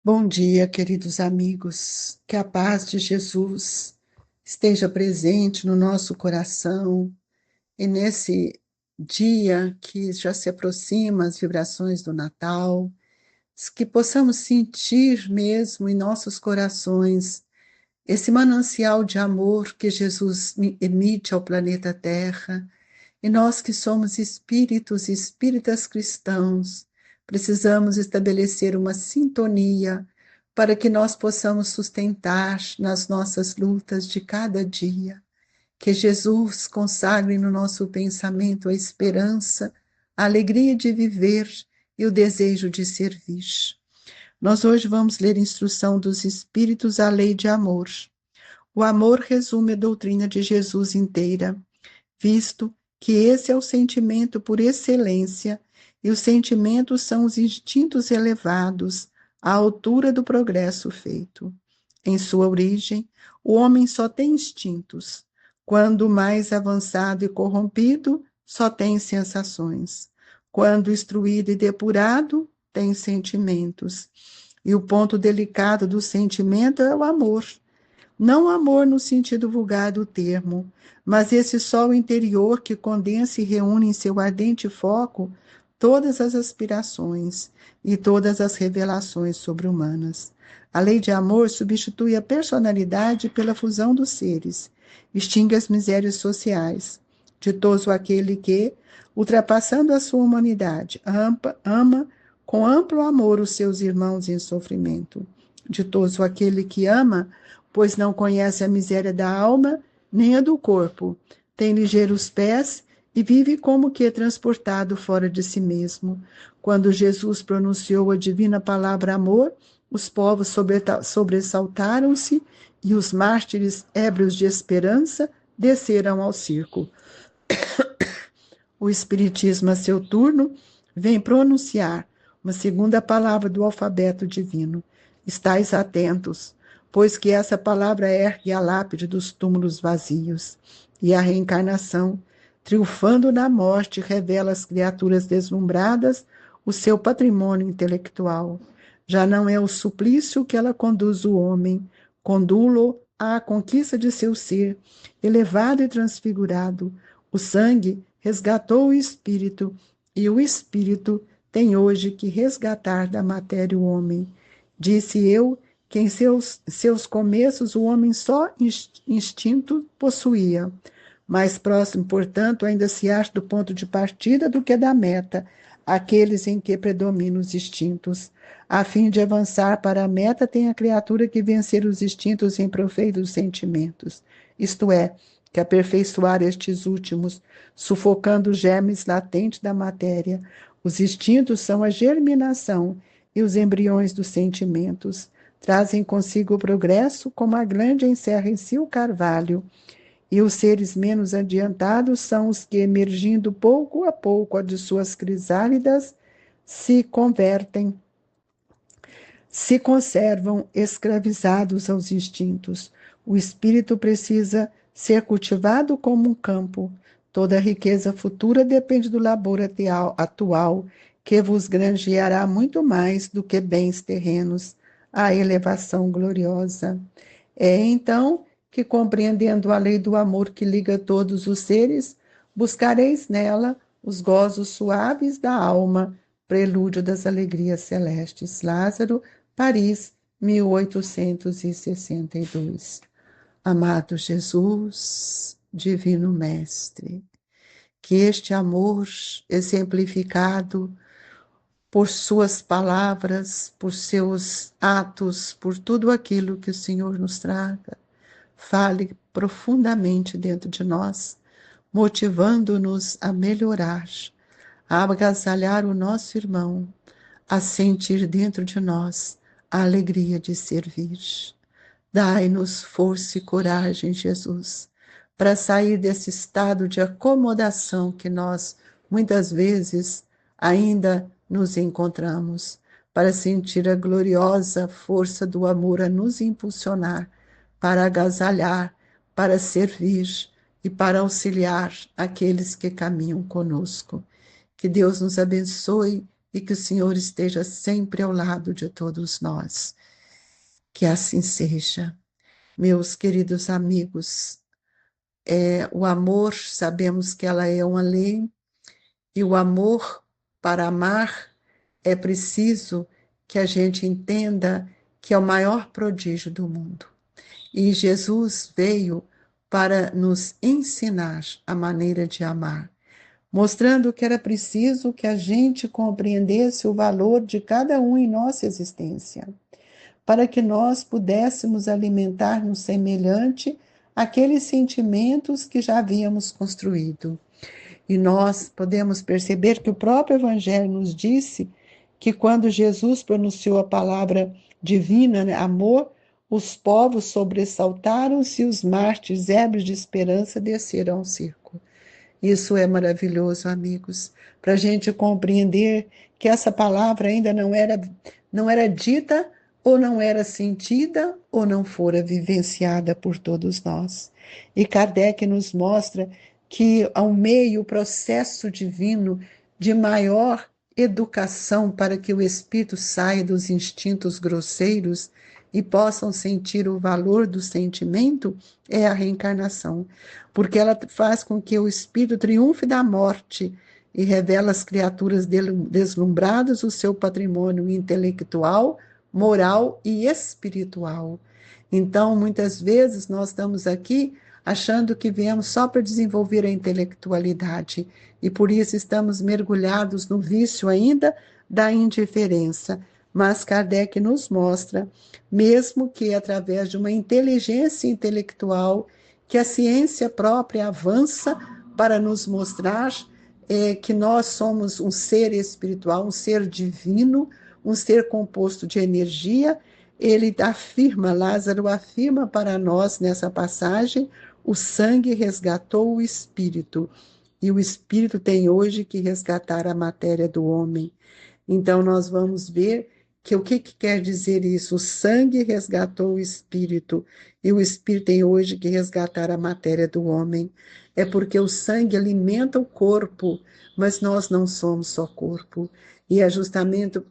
Bom dia, queridos amigos. Que a paz de Jesus esteja presente no nosso coração e nesse dia que já se aproxima as vibrações do Natal, que possamos sentir mesmo em nossos corações esse manancial de amor que Jesus emite ao planeta Terra. E nós que somos espíritos e espíritas cristãos, precisamos estabelecer uma sintonia para que nós possamos sustentar nas nossas lutas de cada dia. Que Jesus consagre no nosso pensamento a esperança, a alegria de viver e o desejo de servir. Nós hoje vamos ler Instrução dos Espíritos, a Lei de Amor. O amor resume a doutrina de Jesus inteira, visto que esse é o sentimento por excelência, e os sentimentos são os instintos elevados à altura do progresso feito. Em sua origem, o homem só tem instintos. Quando mais avançado e corrompido, só tem sensações. Quando instruído e depurado, tem sentimentos. E o ponto delicado do sentimento é o amor. Não amor no sentido vulgar do termo, mas esse sol interior que condensa e reúne em seu ardente foco todas as aspirações e todas as revelações sobre-humanas. A lei de amor substitui a personalidade pela fusão dos seres, extingue as misérias sociais. Ditoso aquele que, ultrapassando a sua humanidade, ama com amplo amor os seus irmãos em sofrimento. Ditoso aquele que ama, pois não conhece a miséria da alma, nem a do corpo. Tem ligeiros pés e vive como que transportado fora de si mesmo. Quando Jesus pronunciou a divina palavra amor, os povos sobressaltaram-se e os mártires, ébrios de esperança, desceram ao circo. O Espiritismo, a seu turno, vem pronunciar uma segunda palavra do alfabeto divino. Estais atentos, pois que essa palavra ergue a lápide dos túmulos vazios, e a reencarnação, triunfando na morte, revela às criaturas deslumbradas o seu patrimônio intelectual. Já não é o suplício que ela conduz o homem, condulo à conquista de seu ser, elevado e transfigurado. O sangue resgatou o espírito, e o espírito tem hoje que resgatar da matéria o homem. Disse eu que em seus começos o homem só instinto possuía. Mais próximo, portanto, ainda se acha do ponto de partida do que da meta, aqueles em que predominam os instintos. A fim de avançar para a meta, tem a criatura que vencer os instintos em proveito dos sentimentos, isto é, que aperfeiçoar estes últimos, sufocando os germes latentes da matéria. Os instintos são a germinação e os embriões dos sentimentos. Trazem consigo o progresso, como a grande encerra em si o carvalho. E os seres menos adiantados são os que, emergindo pouco a pouco de suas crisálidas, se convertem, se conservam escravizados aos instintos. O espírito precisa ser cultivado como um campo. Toda a riqueza futura depende do labor atual, que vos granjeará muito mais do que bens terrenos, a elevação gloriosa. É então que, compreendendo a lei do amor que liga todos os seres, buscareis nela os gozos suaves da alma, prelúdio das alegrias celestes. Lázaro, Paris, 1862. Amado Jesus, Divino Mestre, que este amor exemplificado por suas palavras, por seus atos, por tudo aquilo que o Senhor nos traga, fale profundamente dentro de nós, motivando-nos a melhorar, a agasalhar o nosso irmão, a sentir dentro de nós a alegria de servir. Dai-nos força e coragem, Jesus, para sair desse estado de acomodação que nós, muitas vezes, ainda nos encontramos, para sentir a gloriosa força do amor a nos impulsionar, para agasalhar, para servir e para auxiliar aqueles que caminham conosco. Que Deus nos abençoe e que o Senhor esteja sempre ao lado de todos nós. Que assim seja. Meus queridos amigos, o amor, sabemos que ela é uma lei, e o amor, para amar, é preciso que a gente entenda que é o maior prodígio do mundo. E Jesus veio para nos ensinar a maneira de amar, mostrando que era preciso que a gente compreendesse o valor de cada um em nossa existência, para que nós pudéssemos alimentar no semelhante aqueles sentimentos que já havíamos construído. E nós podemos perceber que o próprio Evangelho nos disse que quando Jesus pronunciou a palavra divina, né, amor, os povos sobressaltaram-se e os mártires, ébrios de esperança, desceram ao circo. Isso é maravilhoso, amigos, para a gente compreender que essa palavra ainda não era dita, ou não era sentida, ou não fora vivenciada por todos nós. E Kardec nos mostra que, ao meio, o processo divino de maior educação para que o espírito saia dos instintos grosseiros e possam sentir o valor do sentimento, é a reencarnação, porque ela faz com que o espírito triunfe da morte e revela às criaturas deslumbradas o seu patrimônio intelectual, moral e espiritual. Então, muitas vezes nós estamos aqui achando que viemos só para desenvolver a intelectualidade e por isso estamos mergulhados no vício ainda da indiferença. Mas Kardec nos mostra, mesmo que através de uma inteligência intelectual, que a ciência própria avança para nos mostrar que nós somos um ser espiritual, um ser divino, um ser composto de energia. Ele afirma, Lázaro afirma para nós nessa passagem, o sangue resgatou o espírito, e o espírito tem hoje que resgatar a matéria do homem. Então, nós vamos ver que o que quer dizer isso? O sangue resgatou o espírito, e o espírito tem hoje que resgatar a matéria do homem. É porque o sangue alimenta o corpo, mas nós não somos só corpo. E é justamente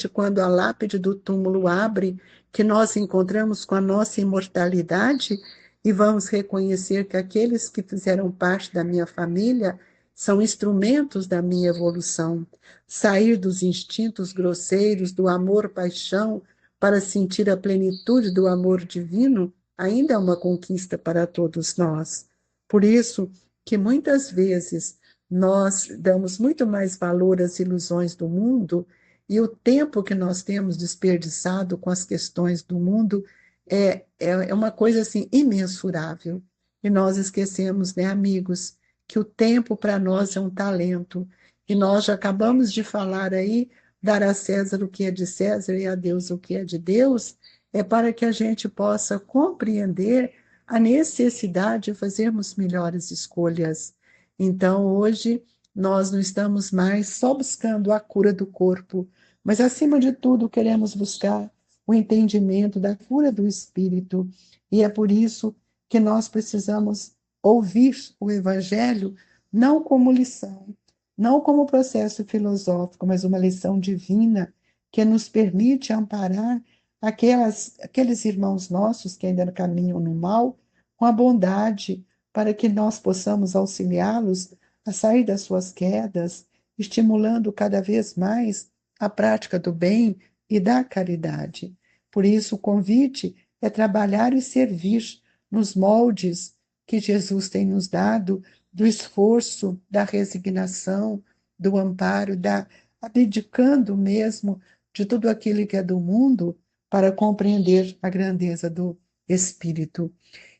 quando a lápide do túmulo abre que nós encontramos com a nossa imortalidade e vamos reconhecer que aqueles que fizeram parte da minha família são instrumentos da minha evolução. Sair dos instintos grosseiros, do amor-paixão, para sentir a plenitude do amor divino, ainda é uma conquista para todos nós. Por isso que muitas vezes nós damos muito mais valor às ilusões do mundo, e o tempo que nós temos desperdiçado com as questões do mundo é uma coisa assim imensurável. E nós esquecemos, né, amigos, que o tempo para nós é um talento. E nós já acabamos de falar aí, dar a César o que é de César e a Deus o que é de Deus, é para que a gente possa compreender a necessidade de fazermos melhores escolhas. Então, hoje, nós não estamos mais só buscando a cura do corpo, mas, acima de tudo, queremos buscar o entendimento da cura do espírito. E é por isso que nós precisamos ouvir o Evangelho não como lição, não como processo filosófico, mas uma lição divina que nos permite amparar aqueles irmãos nossos que ainda caminham no mal, com a bondade, para que nós possamos auxiliá-los a sair das suas quedas, estimulando cada vez mais a prática do bem e da caridade. Por isso, o convite é trabalhar e servir nos moldes que Jesus tem nos dado, do esforço, da resignação, do amparo, abdicando mesmo de tudo aquilo que é do mundo para compreender a grandeza do Espírito.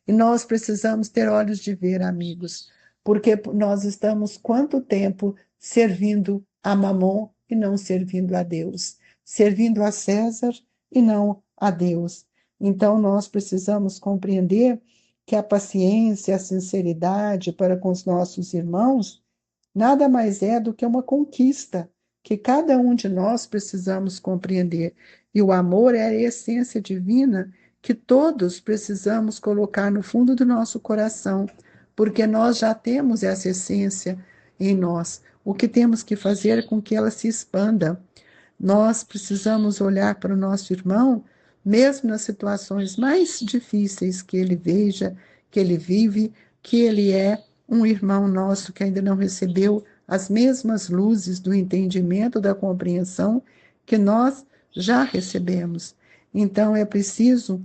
E nós precisamos ter olhos de ver, amigos, porque nós estamos quanto tempo servindo a Mamon e não servindo a Deus, servindo a César e não a Deus. Então, nós precisamos compreender que a paciência, a sinceridade para com os nossos irmãos nada mais é do que uma conquista que cada um de nós precisamos compreender. E o amor é a essência divina que todos precisamos colocar no fundo do nosso coração, porque nós já temos essa essência em nós. o que temos que fazer com que ela se expanda. Nós precisamos olhar para o nosso irmão, mesmo nas situações mais difíceis que ele veja, que ele vive, que ele é um irmão nosso que ainda não recebeu as mesmas luzes do entendimento, da compreensão que nós já recebemos. Então, é preciso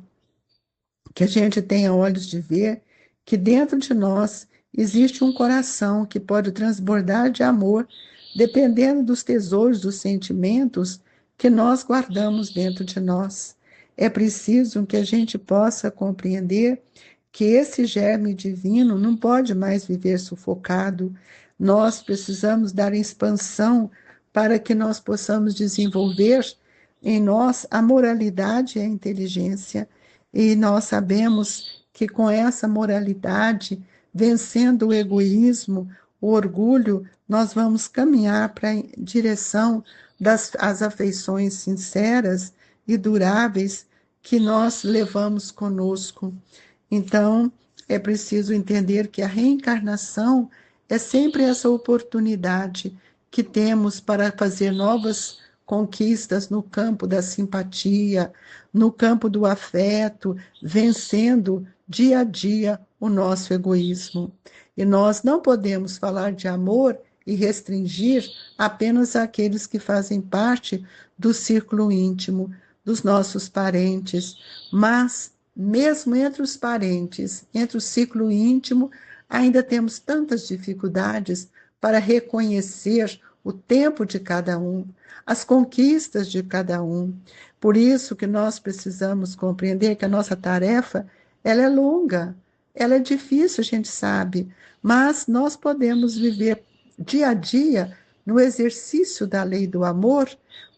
que a gente tenha olhos de ver que dentro de nós existe um coração que pode transbordar de amor, dependendo dos tesouros, dos sentimentos que nós guardamos dentro de nós. É preciso que a gente possa compreender que esse germe divino não pode mais viver sufocado. Nós precisamos dar expansão para que nós possamos desenvolver em nós a moralidade e a inteligência. E nós sabemos que com essa moralidade, vencendo o egoísmo, o orgulho, nós vamos caminhar para a direção das as afeições sinceras e duráveis que nós levamos conosco. Então, é preciso entender que a reencarnação é sempre essa oportunidade que temos para fazer novas conquistas no campo da simpatia, no campo do afeto, vencendo dia a dia o nosso egoísmo. E nós não podemos falar de amor e restringir apenas aqueles que fazem parte do círculo íntimo, dos nossos parentes, mas mesmo entre os parentes, entre o ciclo íntimo, ainda temos tantas dificuldades para reconhecer o tempo de cada um, as conquistas de cada um. Por isso que nós precisamos compreender que a nossa tarefa, ela é longa, ela é difícil, a gente sabe, mas nós podemos viver dia a dia no exercício da lei do amor,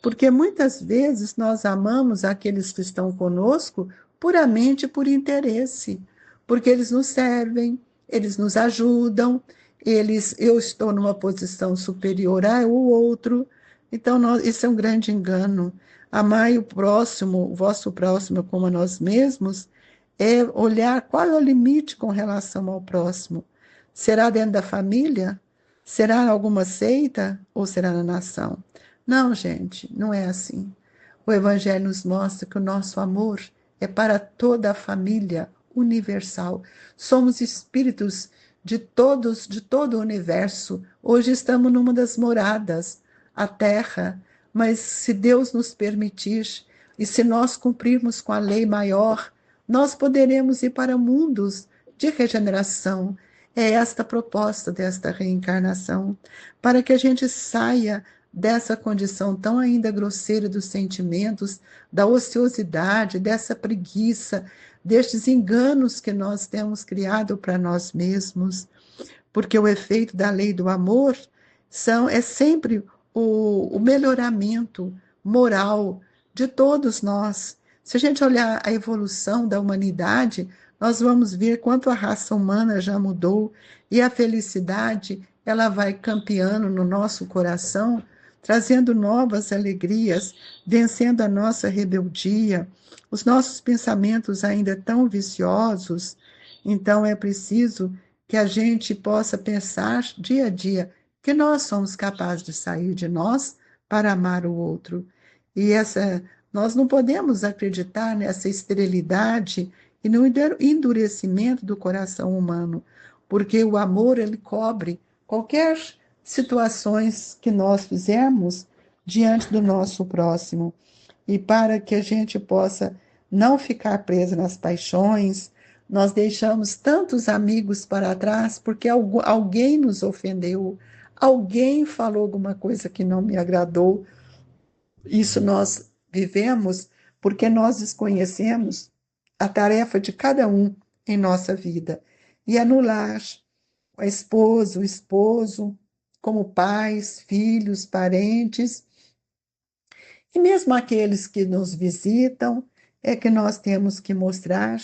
porque muitas vezes nós amamos aqueles que estão conosco puramente por interesse, porque eles nos servem, eles nos ajudam, eu estou numa posição superior ao outro, então isso é um grande engano. Amar o próximo, o vosso próximo como a nós mesmos, é olhar qual é o limite com relação ao próximo. Será dentro da família? Será alguma seita? Ou será na nação? Não, gente, não é assim. O Evangelho nos mostra que o nosso amor é para toda a família universal. Somos espíritos de todos, de todo o universo. Hoje estamos numa das moradas, a Terra, mas se Deus nos permitir e se nós cumprirmos com a lei maior, nós poderemos ir para mundos de regeneração. É esta a proposta desta reencarnação, para que a gente saia dessa condição tão ainda grosseira dos sentimentos, da ociosidade, dessa preguiça, destes enganos que nós temos criado para nós mesmos, porque o efeito da lei do amor é sempre o melhoramento moral de todos nós. Se a gente olhar a evolução da humanidade, nós vamos ver quanto a raça humana já mudou e a felicidade ela vai campeando no nosso coração, trazendo novas alegrias, vencendo a nossa rebeldia, os nossos pensamentos ainda tão viciosos. Então é preciso que a gente possa pensar dia a dia que nós somos capazes de sair de nós para amar o outro. E nós não podemos acreditar nessa esterilidade e no endurecimento do coração humano, porque o amor ele cobre qualquer situações que nós fizermos diante do nosso próximo. E para que a gente possa não ficar preso nas paixões, nós deixamos tantos amigos para trás porque alguém nos ofendeu, alguém falou alguma coisa que não me agradou. Isso nós vivemos porque nós desconhecemos a tarefa de cada um em nossa vida. E anular a esposa, o esposo, como pais, filhos, parentes, e mesmo aqueles que nos visitam, é que nós temos que mostrar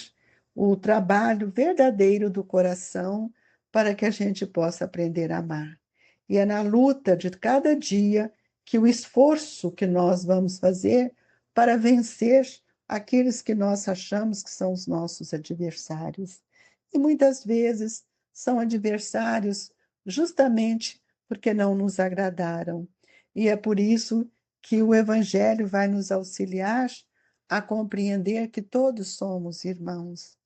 o trabalho verdadeiro do coração para que a gente possa aprender a amar. E é na luta de cada dia que o esforço que nós vamos fazer para vencer aqueles que nós achamos que são os nossos adversários. E muitas vezes são adversários justamente porque não nos agradaram. E é por isso que o Evangelho vai nos auxiliar a compreender que todos somos irmãos.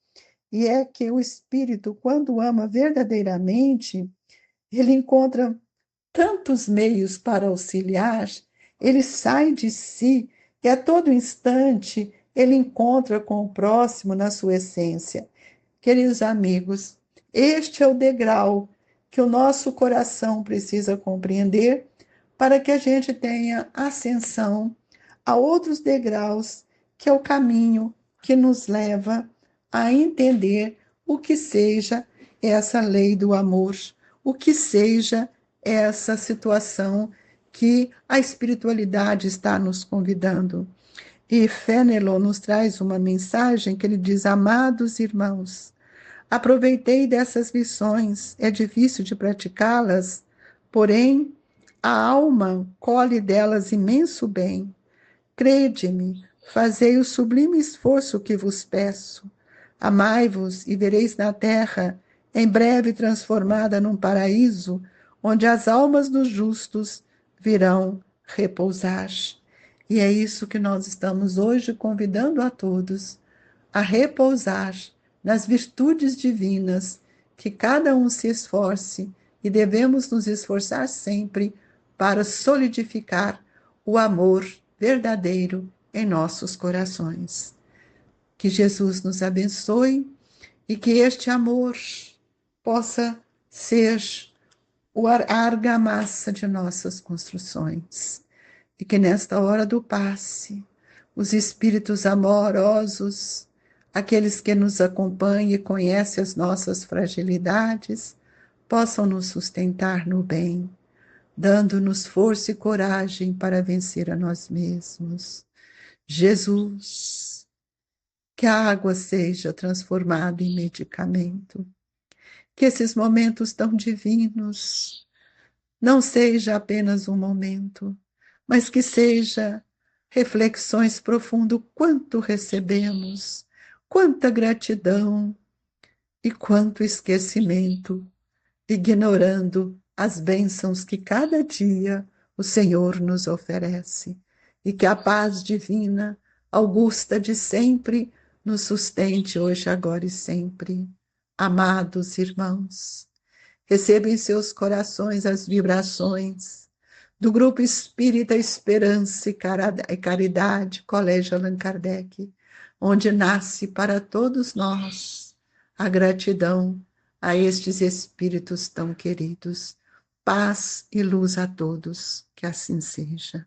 E é que o Espírito, quando ama verdadeiramente, ele encontra tantos meios para auxiliar, ele sai de si e a todo instante ele encontra com o próximo na sua essência. Queridos amigos, este é o degrau que o nosso coração precisa compreender para que a gente tenha ascensão a outros degraus, que é o caminho que nos leva a entender o que seja essa lei do amor, o que seja essa situação que a espiritualidade está nos convidando. E Fénelon nos traz uma mensagem que ele diz: amados irmãos, aproveitei dessas lições, é difícil de praticá-las, porém a alma colhe delas imenso bem. Crede-me, fazei o sublime esforço que vos peço. Amai-vos e vereis na terra, em breve transformada num paraíso, onde as almas dos justos virão repousar. E é isso que nós estamos hoje convidando a todos a repousar nas virtudes divinas, que cada um se esforce e devemos nos esforçar sempre para solidificar o amor verdadeiro em nossos corações. Que Jesus nos abençoe e que este amor possa ser a argamassa de nossas construções. E que nesta hora do passe, os espíritos amorosos, aqueles que nos acompanham e conhecem as nossas fragilidades, possam nos sustentar no bem, dando-nos força e coragem para vencer a nós mesmos. Jesus, que a água seja transformada em medicamento, que esses momentos tão divinos não seja apenas um momento, mas que seja reflexões profundas, quanto recebemos, quanta gratidão e quanto esquecimento, ignorando as bênçãos que cada dia o Senhor nos oferece, e que a paz divina, augusta de sempre, nos sustente hoje, agora e sempre. Amados irmãos, recebam em seus corações as vibrações do Grupo Espírita Esperança e Caridade, Colégio Allan Kardec, onde nasce para todos nós a gratidão a estes espíritos tão queridos. Paz e luz a todos, que assim seja.